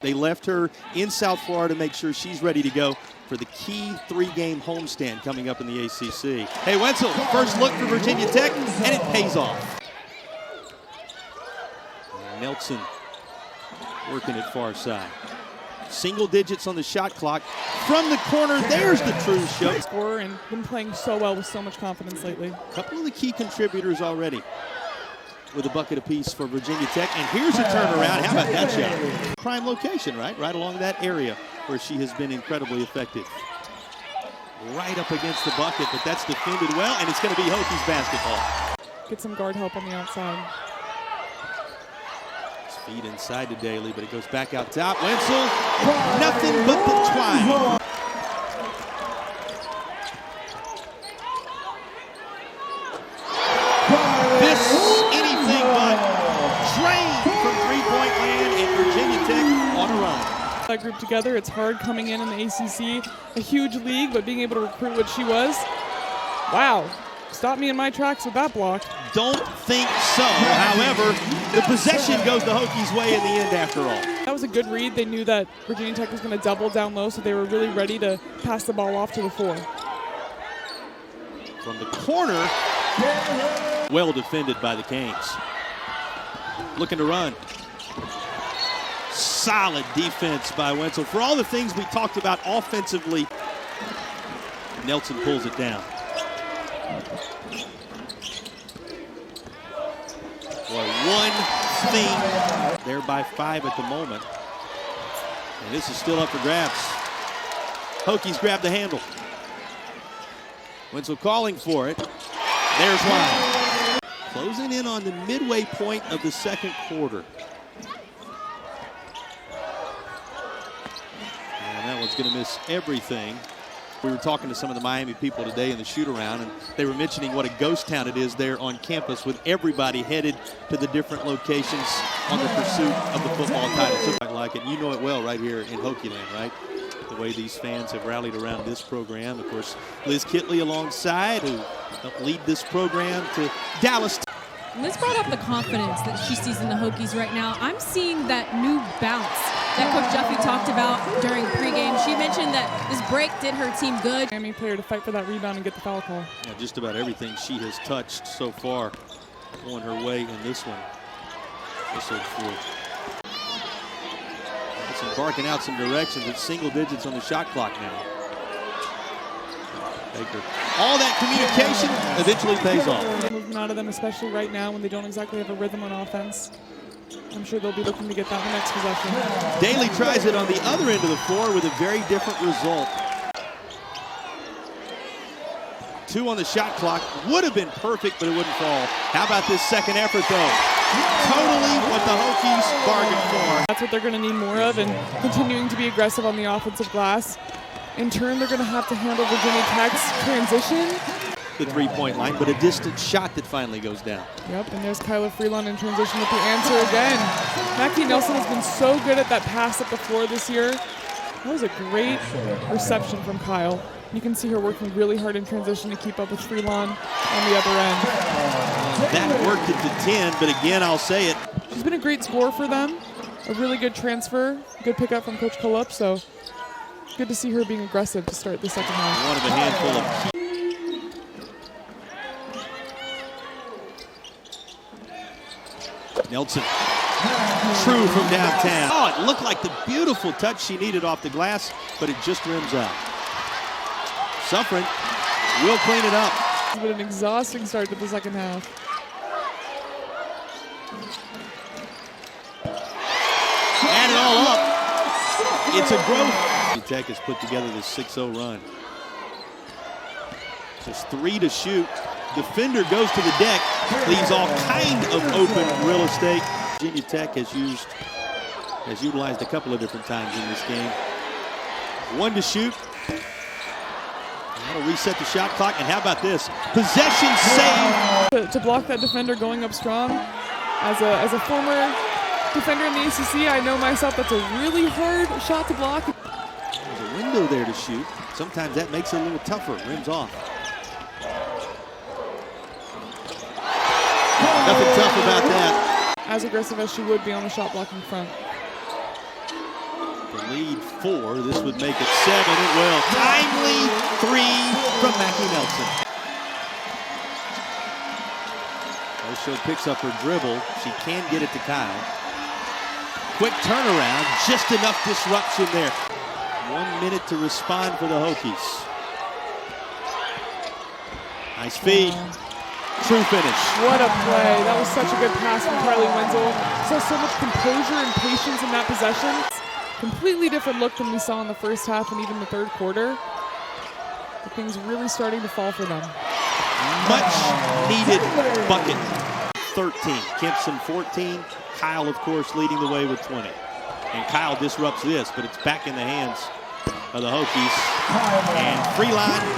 They left her in South Florida to make sure she's ready to go for the key 3-game homestand coming up in the ACC. Hey, Wenzel, first look for Virginia Tech, and it pays off. Nelson working it far side. Single digits on the shot clock. From the corner, there's the true show. Scorer and been playing so well with so much confidence lately. A couple of the key contributors already with a bucket apiece for Virginia Tech. And here's a turnaround. How about that shot? Prime location, right? Right along that area where she has been incredibly effective. Right up against the bucket, but that's defended well, and it's going to be Hokies basketball. Get some guard help on the outside. Feed inside to Daly, but it goes back out top. Wenzel, nothing but the twine. This anything but drained from three-point land, and Virginia Tech on a run. That group together, it's hard coming in the ACC, a huge league, but being able to recruit what she was, wow. Stop me in my tracks with that block. Don't think so. However, the possession goes the Hokies' way in the end after all. That was a good read. They knew that Virginia Tech was going to double down low, so they were really ready to pass the ball off to the 4. From the corner, well defended by the Canes. Looking to run. Solid defense by Wenzel. For all the things we talked about offensively, Nelson pulls it down. Boy, one thing. They're by 5 at the moment. And this is still up for grabs. Hokies grab the handle. Wenzel calling for it. There's why. Closing in on the midway point of the second quarter. And that one's going to miss everything. We were talking to some of the Miami people today in the shoot-around, and they were mentioning what a ghost town it is there on campus with everybody headed to the different locations on the pursuit of the football title. So I like it. You know it well right here in Hokie Land, right? The way these fans have rallied around this program. Of course, Liz Kitley alongside, who helped lead this program to Dallas. Liz brought up the confidence that she sees in the Hokies right now. I'm seeing that new bounce that Coach Jeffy talked about during pregame. She mentioned that this break did her team good. Miami player to fight for that rebound and get the foul call. Yeah, just about everything she has touched so far going her way in this one. Whistled for. It's embarking out some directions. It's single digits on the shot clock now. Baker. All that communication eventually pays off. Moving out of them, especially right now when they don't exactly have a rhythm on offense. I'm sure they'll be looking to get that the next possession. Daly tries it on the other end of the floor with a very different result. 2 on the shot clock. Would have been perfect, but it wouldn't fall. How about this second effort, though? Totally what the Hokies bargained for. That's what they're going to need more of, and continuing to be aggressive on the offensive glass. In turn, they're going to have to handle Virginia Tech's transition. The three-point line, but a distant shot that finally goes down. Yep, and there's Kyla Freelon in transition with the answer again. Mackie Nelson has been so good at that pass up the floor this year. That was a great reception from Kyle. You can see her working really hard in transition to keep up with Freelon on the other end. That worked it to 10, but again, I'll say it. She's been a great scorer for them. A really good transfer, good pickup from Coach Calup, so good to see her being aggressive to start the second half. One of a handful of key. Nelson, true from downtown. Oh, it looked like the beautiful touch she needed off the glass, but it just rims out. Suffering will clean it up. It's been an exhausting start to the second half. Add it all up. It's a growth. Tech has put together this 6-0 run. Just 3 to shoot. Defender goes to the deck, leaves all kind of open real estate. Virginia Tech has utilized a couple of different times in this game. 1 to shoot. That'll reset the shot clock, and how about this? Possession save. To block that defender going up strong. As a former defender in the ACC, I know myself that's a really hard shot to block. There's a window there to shoot. Sometimes that makes it a little tougher. Rims off. Nothing tough about that. As aggressive as she would be on the shot blocking front. lead 4. This would make it 7. It will. Timely 3 from Mackie Nelson. Osho picks up her dribble. She can get it to Kyle. Quick turnaround. Just enough disruption there. 1 minute to respond for the Hokies. Nice feed. True finish. What a play. That was such a good pass from Carly Wenzel. So much composure and patience in that possession. Completely different look than we saw in the first half and even the third quarter. But things really starting to fall for them. Much needed bucket. 13. Kempson 14. Kyle, of course, leading the way with 20. And Kyle disrupts this, but it's back in the hands of the Hokies. And free line